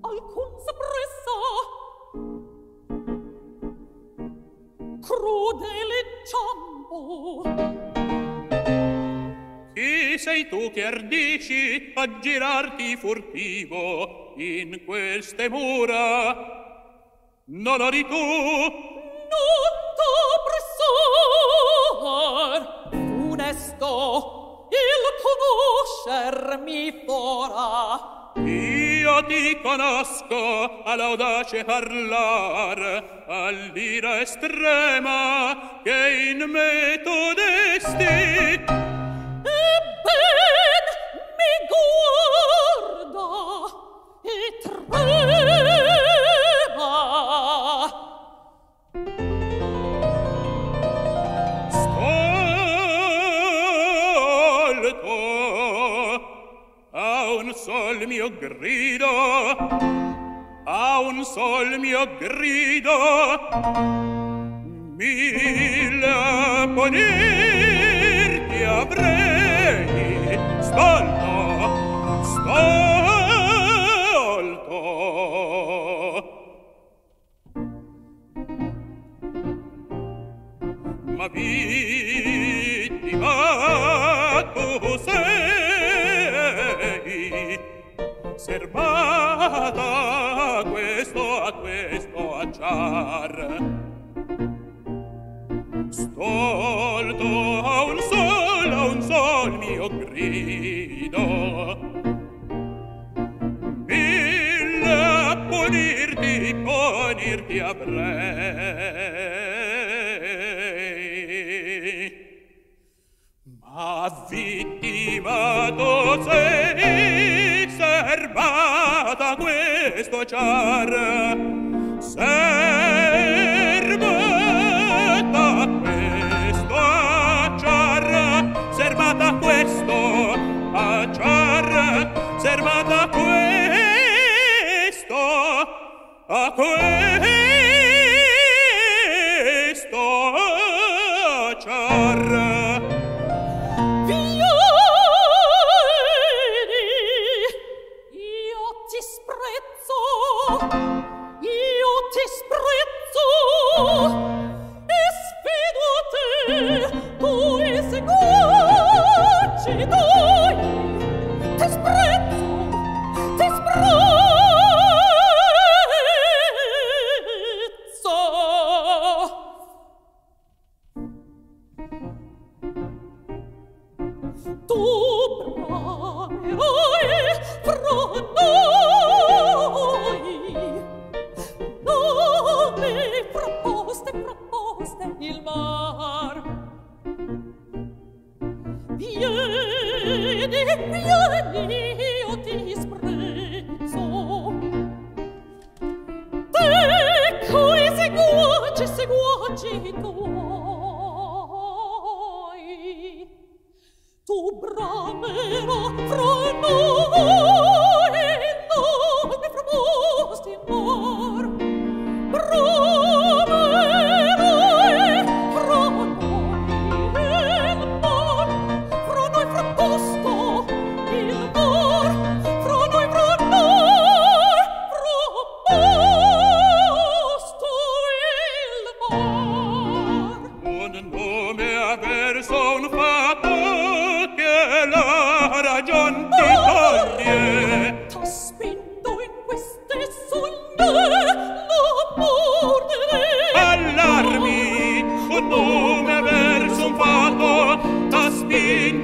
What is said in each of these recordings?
alcun s'appressa, crudele inciampo. Chi sei tu che ardisci a girarti furtivo in queste mura? Non odi tu? Non t'appressar, funesto, il conoscermi fora. Io ti conosco all'audace parlar, all'ira estrema che in me tu desti. Ben mi guarda e trema. Stolto a un sol mio grido, a un sol mio grido, mille a ponirti avrei. Stolto, stolto. Ma vittima tu sei, serbata a questo acciar. Stolto a un sol mio grido, mille a ponirti avrei. Ma vittima tu sei, serbata a questo acciar, serbata a questo acciar, serbata a questo acciar, serbata a questo acciar. E sfido te, tu seguaci dai, ti sprezzo, ti sprezzo. Tu bramerai fra noi, dove proposte il mar. Vieni, io ti sprezzo. Te coi seguaci tuoi, tu bramero fra noi, dove proposte il mar.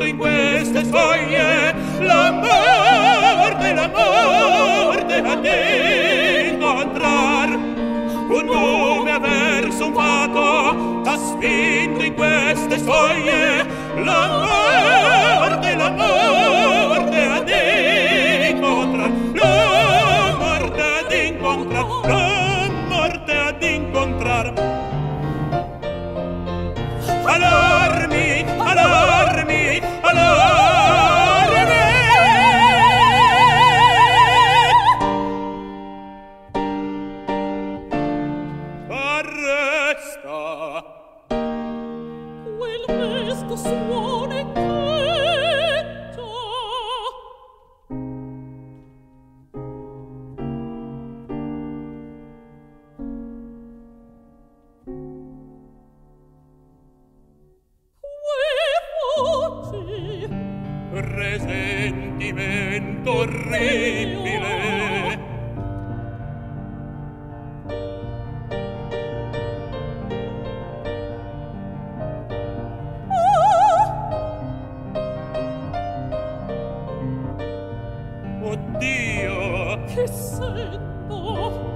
In queste soglie la morte a te incontrar. Un nome verso un fato t'ha spinto in queste soglie la morte a te incontrar. La morte ad incontrar, la morte ad incontrar. Allarmi, allarmi, allarmi. Arresta quel mesto suone cheggia. sentimento orribile. Oddio! Che sento?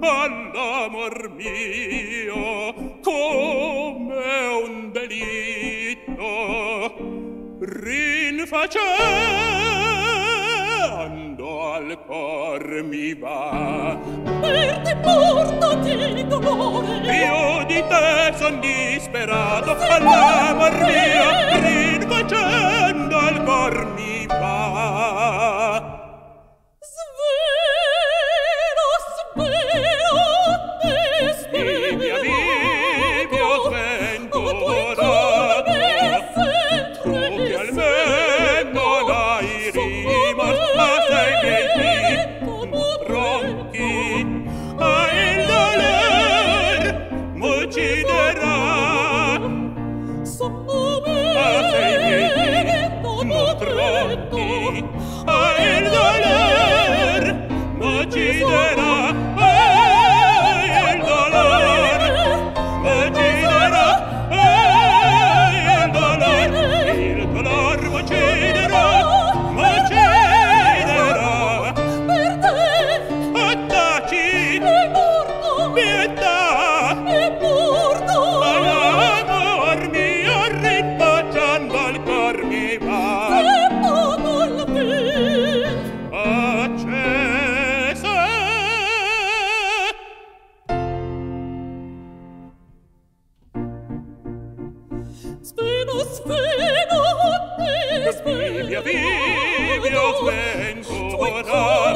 All'amor mio come un delitto, rinfacendo al cor mi va. Per te porto di dolore, Io di te son disperato, all'amor mio rinfacendo al cor mi va. Sveno, Vivia, vivia, vengo ora.